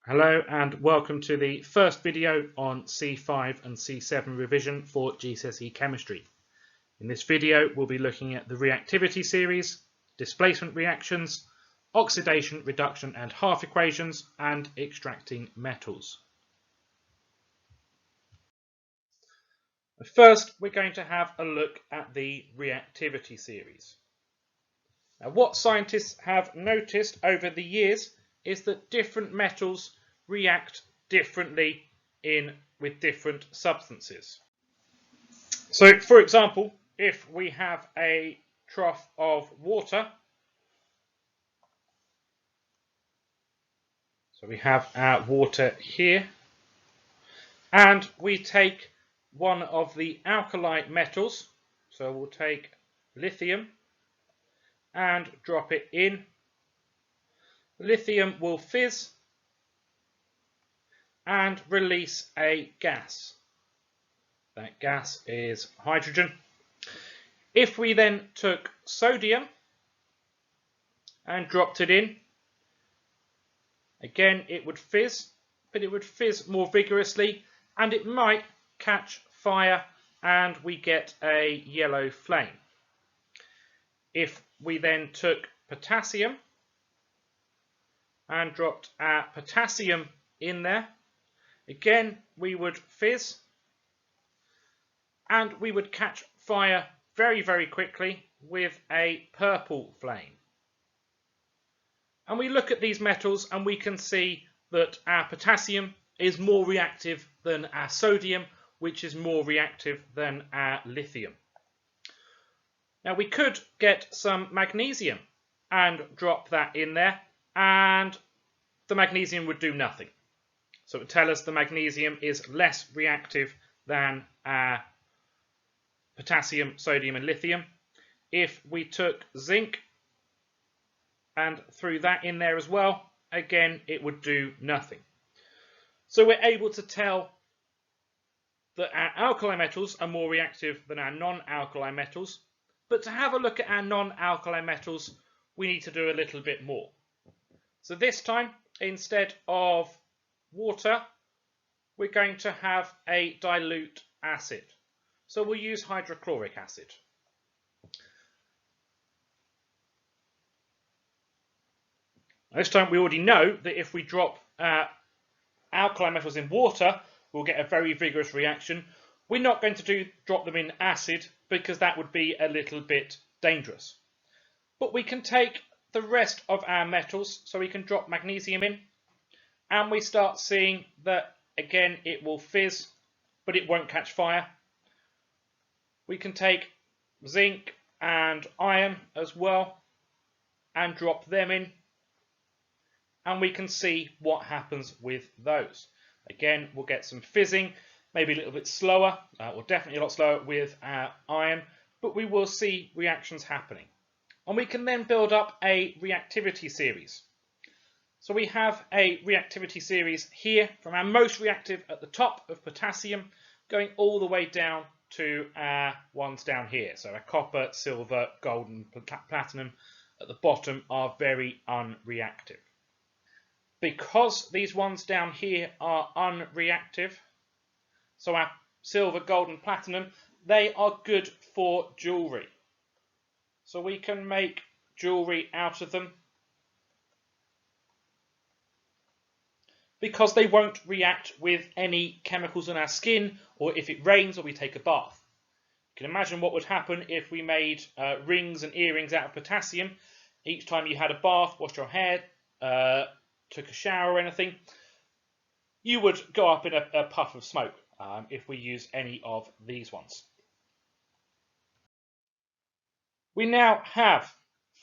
Hello and welcome to the first video on C5 and C7 revision for GCSE chemistry. In this video we'll be looking at the reactivity series, displacement reactions, oxidation, reduction and half equations, and extracting metals. First we're going to have a look at the reactivity series. Now, what scientists have noticed over the years is that different metals react differently with different substances. So, for example, if we have a trough of water, so we have our water here, and we take one of the alkali metals, so we'll take lithium and drop it in. Lithium will fizz and release a gas. That gas is hydrogen. If we then took sodium and dropped it in, again it would fizz, but it would fizz more vigorously and it might catch fire and we get a yellow flame. If we then took potassium and dropped our potassium in there, again we would fizz and we would catch fire very quickly with a purple flame. And we look at these metals and we can see that our potassium is more reactive than our sodium, which is more reactive than our lithium. Now we could get some magnesium and drop that in there, and the magnesium would do nothing. So it would tell us the magnesium is less reactive than our potassium, sodium and lithium. If we took zinc and threw that in there as well, again it would do nothing. So we're able to tell that our alkali metals are more reactive than our non-alkali metals. But to have a look at our non-alkali metals, we need to do a little bit more. So this time, instead of water, we're going to have a dilute acid. So we'll use hydrochloric acid. This time we already know that if we drop alkali metals in water, we'll get a very vigorous reaction. We're not going to drop them in acid because that would be a little bit dangerous. But we can take the rest of our metals, so we can drop magnesium in, and we start seeing that again it will fizz, but it won't catch fire. We can take zinc and iron as well and drop them in, and we can see what happens with those. Again, we'll get some fizzing, maybe a little bit slower, or definitely a lot slower with our iron, but we will see reactions happening. And we can then build up a reactivity series. So we have a reactivity series here from our most reactive at the top of potassium, going all the way down to our ones down here. So our copper, silver, gold and platinum at the bottom are very unreactive. Because these ones down here are unreactive, so our silver, gold and platinum, they are good for jewellery. So we can make jewellery out of them because they won't react with any chemicals on our skin or if it rains or we take a bath. You can imagine what would happen if we made rings and earrings out of potassium. Each time you had a bath, washed your hair, took a shower or anything, you would go up in a puff of smoke if we use any of these ones. We now have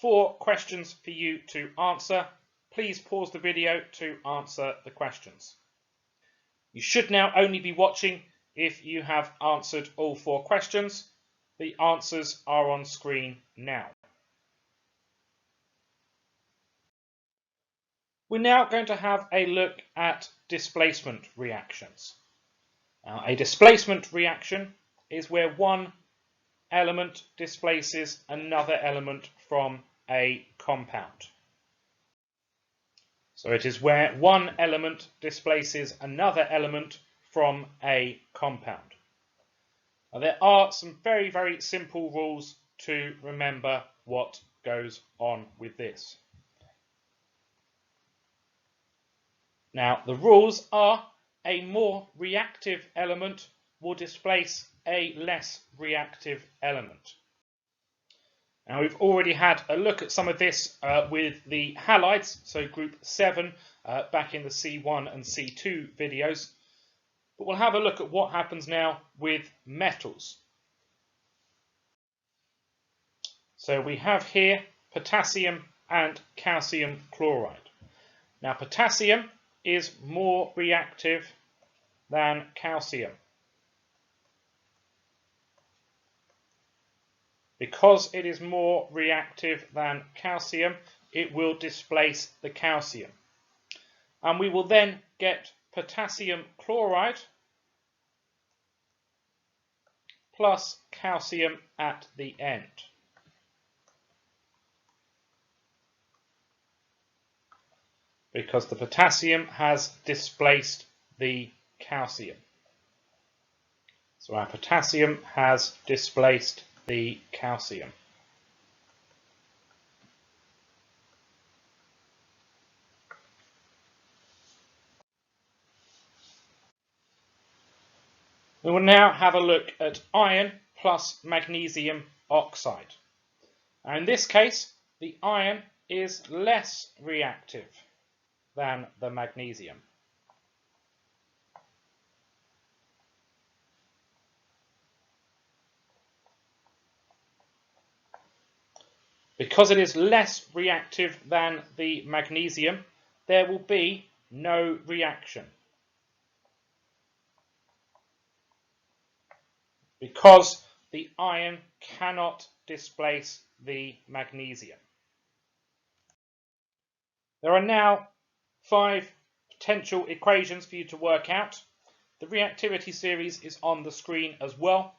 4 questions for you to answer. Please pause the video to answer the questions. You should now only be watching if you have answered all 4 questions. The answers are on screen now. We're now going to have a look at displacement reactions. Now, a displacement reaction is where one element displaces another element from a compound. So it is where one element displaces another element from a compound. Now, there are some very, very simple rules to remember what goes on with this. Now, the rules are a more reactive element will displace a less reactive element. Now, we've already had a look at some of this with the halides, so group 7, back in the C1 and C2 videos. But we'll have a look at what happens now with metals. So we have here potassium and calcium chloride. Now, potassium is more reactive than calcium. Because it is more reactive than calcium, it will displace the calcium. And we will then get potassium chloride plus calcium at the end. Because the potassium has displaced the calcium. So our potassium has displaced the calcium. We will now have a look at iron plus magnesium oxide. Now in this case, the iron is less reactive than the magnesium. Because it is less reactive than the magnesium, there will be no reaction. Because the iron cannot displace the magnesium. There are now 5 potential equations for you to work out. The reactivity series is on the screen as well.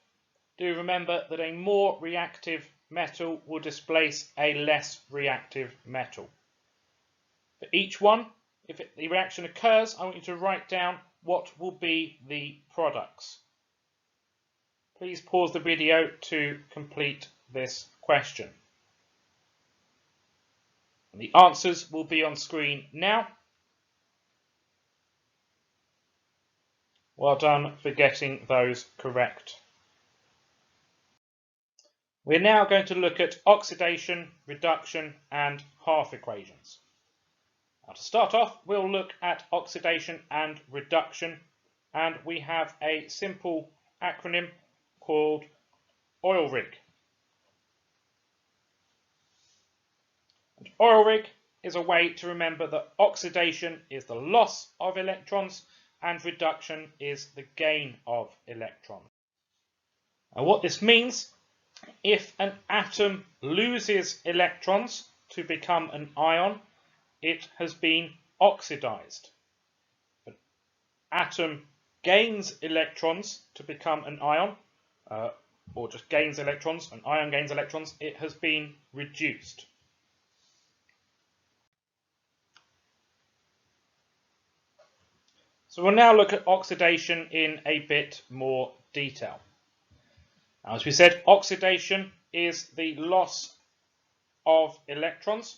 Do remember that a more reactive metal will displace a less reactive metal. For each one, if the reaction occurs, I want you to write down what will be the products. Please pause the video to complete this question. The answers will be on screen now. Well done for getting those correct. We're now going to look at oxidation, reduction and half equations. Now to start off, we'll look at oxidation and reduction, and we have a simple acronym called OILRIG. And OILRIG is a way to remember that oxidation is the loss of electrons and reduction is the gain of electrons. Now what this means, if an atom loses electrons to become an ion, it has been oxidized. If an atom gains electrons to become an ion, or just gains electrons, an ion gains electrons, it has been reduced. So we'll now look at oxidation in a bit more detail. Now, as we said, oxidation is the loss of electrons.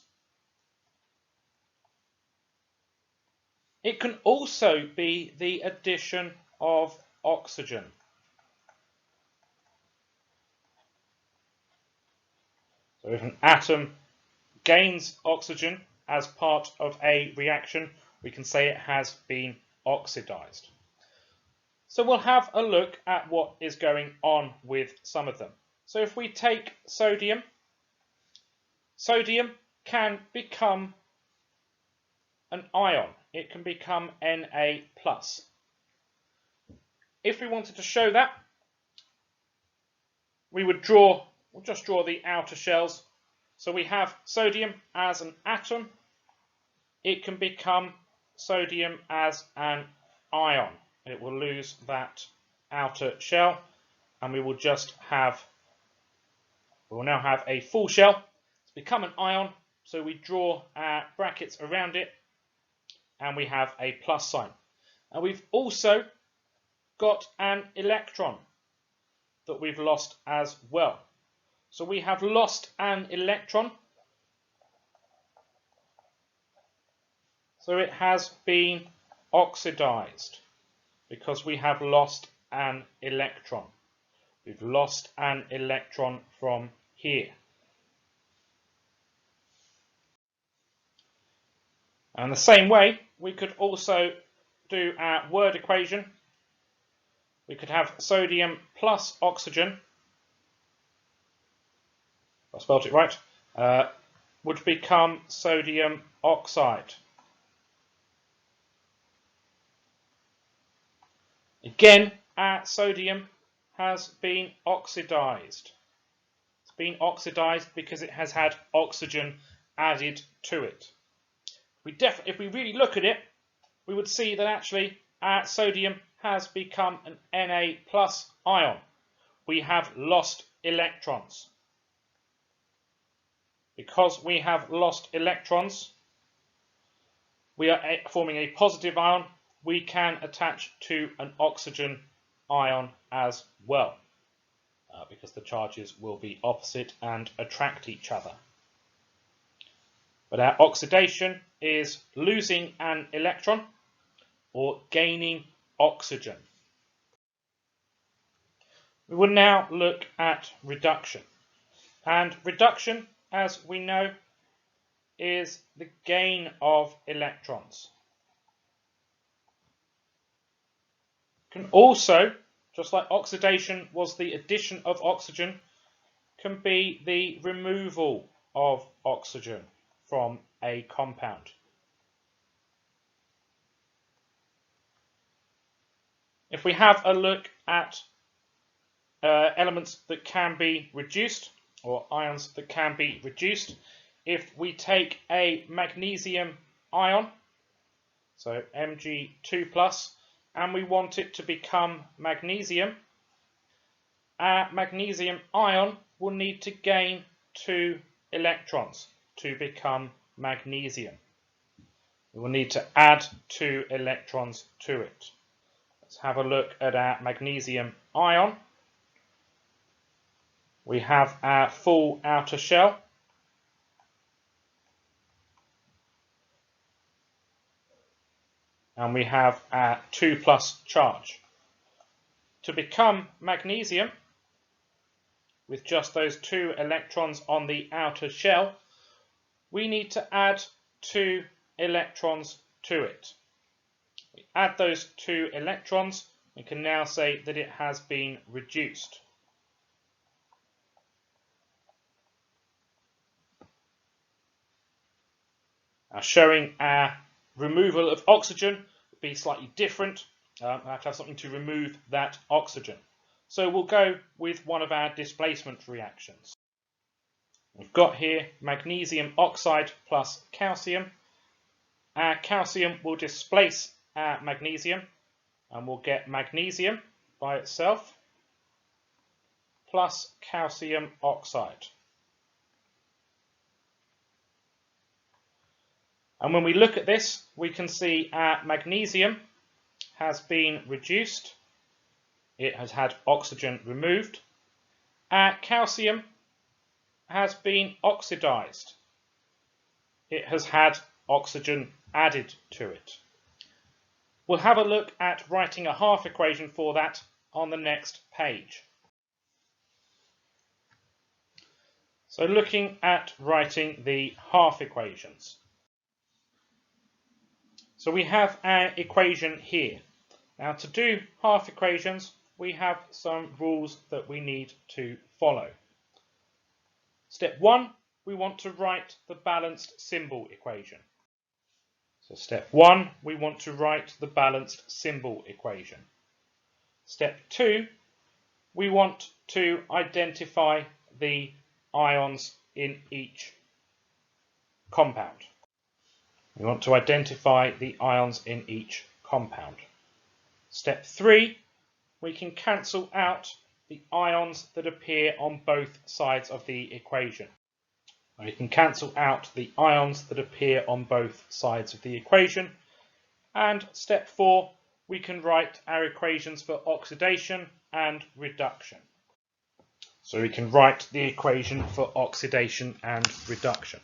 It can also be the addition of oxygen. So if an atom gains oxygen as part of a reaction, we can say it has been oxidized. So we'll have a look at what is going on with some of them. So if we take sodium, sodium can become an ion. It can become Na+. If we wanted to show that, we would just draw the outer shells. So we have sodium as an atom. It can become sodium as an ion. It will lose that outer shell, and we will now have a full shell. It's become an ion, so we draw brackets around it. and we have a plus sign. And we've also got an electron that we've lost as well. So we have lost an electron. So it has been oxidized because we have lost an electron. We've lost an electron from here. And the same way, we could also do our word equation. We could have sodium plus oxygen, if I spelled it right, would become sodium oxide. Again, our sodium has been oxidized. It's been oxidized because it has had oxygen added to it. If we really look at it, we would see that actually our sodium has become an Na plus ion. We have lost electrons. Because we have lost electrons, we are forming a positive ion. We can attach to an oxygen ion as well, because the charges will be opposite and attract each other. But our oxidation is losing an electron or gaining oxygen. We will now look at reduction. And reduction, as we know, is the gain of electrons. Can also, just like oxidation was the addition of oxygen, can be the removal of oxygen from a compound. If we have a look at elements that can be reduced, or ions that can be reduced, if we take a magnesium ion, so Mg2+, and we want it to become magnesium, our magnesium ion will need to gain 2 electrons to become magnesium. We will need to add 2 electrons to it. Let's have a look at our magnesium ion. We have our full outer shell. And we have our 2+ charge. To become magnesium, with just those 2 electrons on the outer shell, we need to add 2 electrons to it. We add those 2 electrons, we can now say that it has been reduced. Now showing our removal of oxygen would be slightly different. I have to have something to remove that oxygen. So we'll go with one of our displacement reactions. We've got here magnesium oxide plus calcium. Our calcium will displace our magnesium, and we'll get magnesium by itself plus calcium oxide. And when we look at this, we can see our magnesium has been reduced. It has had oxygen removed. Our calcium has been oxidized. It has had oxygen added to it. We'll have a look at writing a half equation for that on the next page. So looking at writing the half equations. So we have our equation here. Now to do half equations, we have some rules that we need to follow. Step 1, we want to write the balanced symbol equation. So step 1, we want to write the balanced symbol equation. Step 2, we want to identify the ions in each compound. We want to identify the ions in each compound. Step 3, we can cancel out the ions that appear on both sides of the equation. We can cancel out the ions that appear on both sides of the equation, And step 4, we can write our equations for oxidation and reduction. So we can write the equation for oxidation and reduction.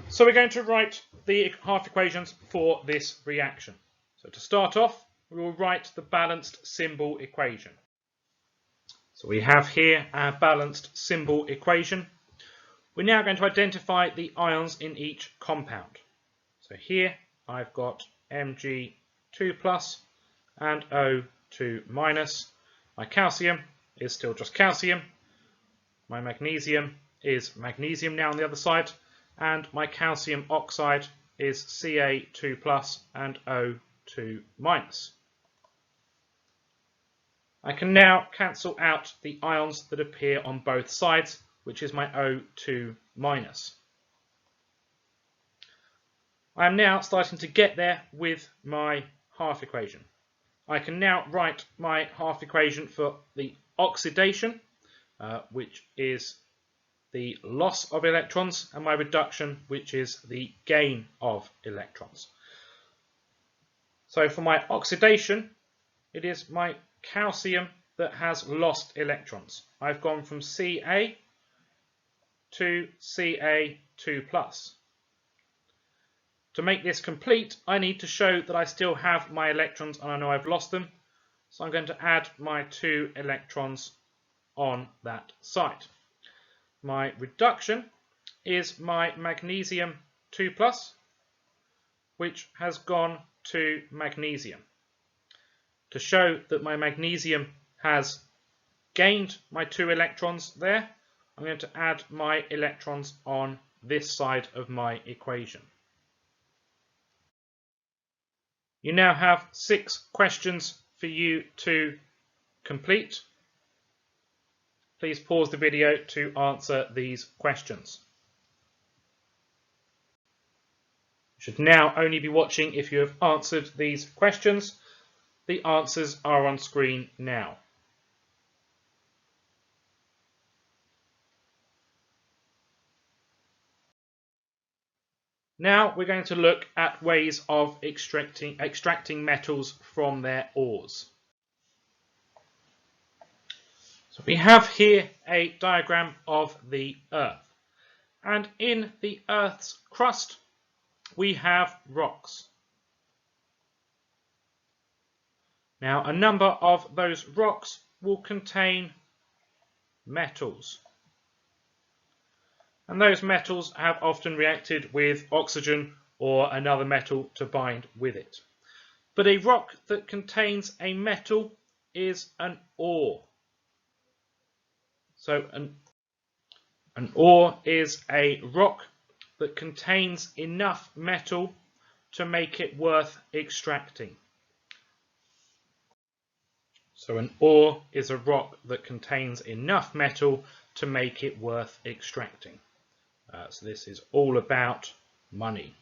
So we're going to write the half equations for this reaction. So to start off, we will write the balanced symbol equation. So we have here our balanced symbol equation. We're now going to identify the ions in each compound. So here I've got Mg2 plus and O2 minus. My calcium is still just calcium. My magnesium is magnesium now on the other side. And my calcium oxide is Ca2 plus and O2 minus. I can now cancel out the ions that appear on both sides, which is my O2 minus. I am now starting to get there with my half equation. I can now write my half equation for the oxidation, which is the loss of electrons, and my reduction, which is the gain of electrons. So for my oxidation, it is my calcium that has lost electrons. I've gone from Ca to Ca2 plus. To make this complete, I need to show that I still have my electrons and I know I've lost them. So I'm going to add my 2 electrons on that side. My reduction is my magnesium 2 plus, which has gone to magnesium. To show that my magnesium has gained my 2 electrons there, I'm going to add my electrons on this side of my equation. You now have 6 questions for you to complete. Please pause the video to answer these questions. You should now only be watching if you have answered these questions. The answers are on screen now. Now we're going to look at ways of extracting metals from their ores. So we have here a diagram of the Earth. And in the Earth's crust, we have rocks. Now, a number of those rocks will contain metals. And those metals have often reacted with oxygen or another metal to bind with it. But a rock that contains a metal is an ore. So an ore is a rock that contains enough metal to make it worth extracting. So an ore is a rock that contains enough metal to make it worth extracting. So this is all about money.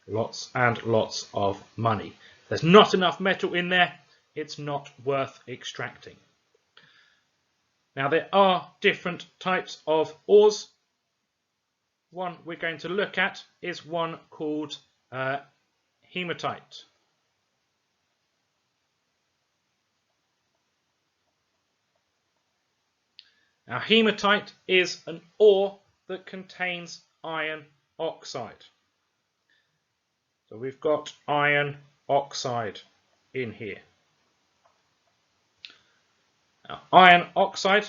Lots and lots of money. If there's not enough metal in there, it's not worth extracting. Now there are different types of ores. One we're going to look at is one called hematite. Now hematite is an ore that contains iron oxide. So we've got iron oxide in here. Now, iron oxide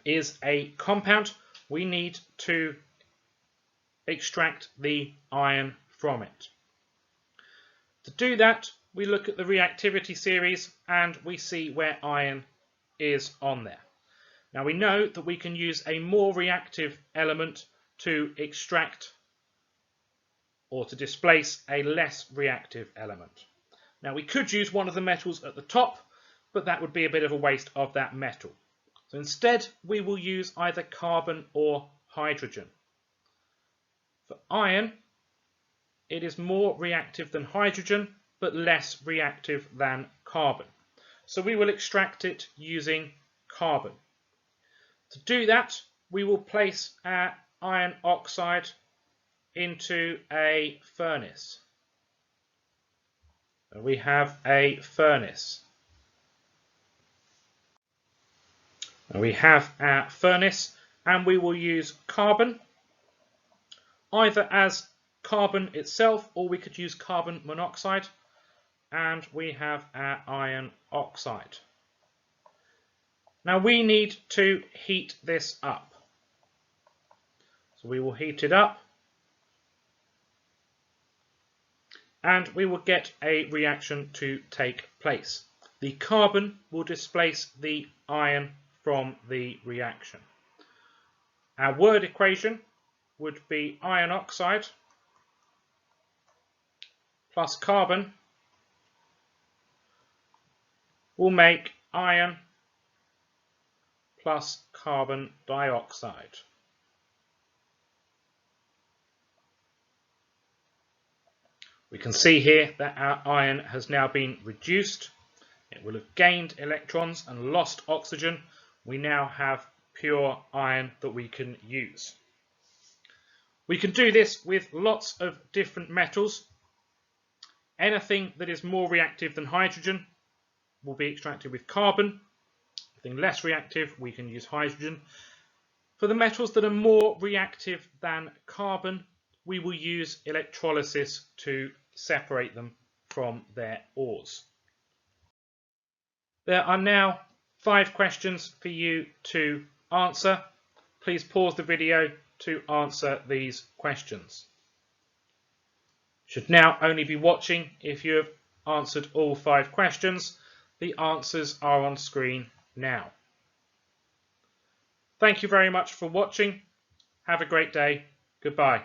is a compound. We need to extract the iron from it. To do that, we look at the reactivity series and we see where iron is on there. Now we know that we can use a more reactive element to extract or to displace a less reactive element. Now we could use one of the metals at the top, but that would be a bit of a waste of that metal. So instead we will use either carbon or hydrogen. For iron, it is more reactive than hydrogen, but less reactive than carbon. So we will extract it using carbon. To do that, we will place our iron oxide into a furnace. We have a furnace. We have our furnace, and we will use carbon either as carbon itself, or we could use carbon monoxide, and we have our iron oxide. Now we need to heat this up. So we will heat it up, and we will get a reaction to take place. The carbon will displace the iron from the reaction. Our word equation would be iron oxide plus carbon will make iron plus carbon dioxide. We can see here that our iron has now been reduced. It will have gained electrons and lost oxygen. We now have pure iron that we can use. We can do this with lots of different metals. Anything that is more reactive than hydrogen will be extracted with carbon. Anything less reactive, we can use hydrogen. For the metals that are more reactive than carbon, we will use electrolysis to separate them from their ores. There are now 5 questions for you to answer. Please pause the video to answer these questions. Should now only be watching if you have answered all 5 questions. The answers are on screen now. Thank you very much for watching. Have a great day. Goodbye.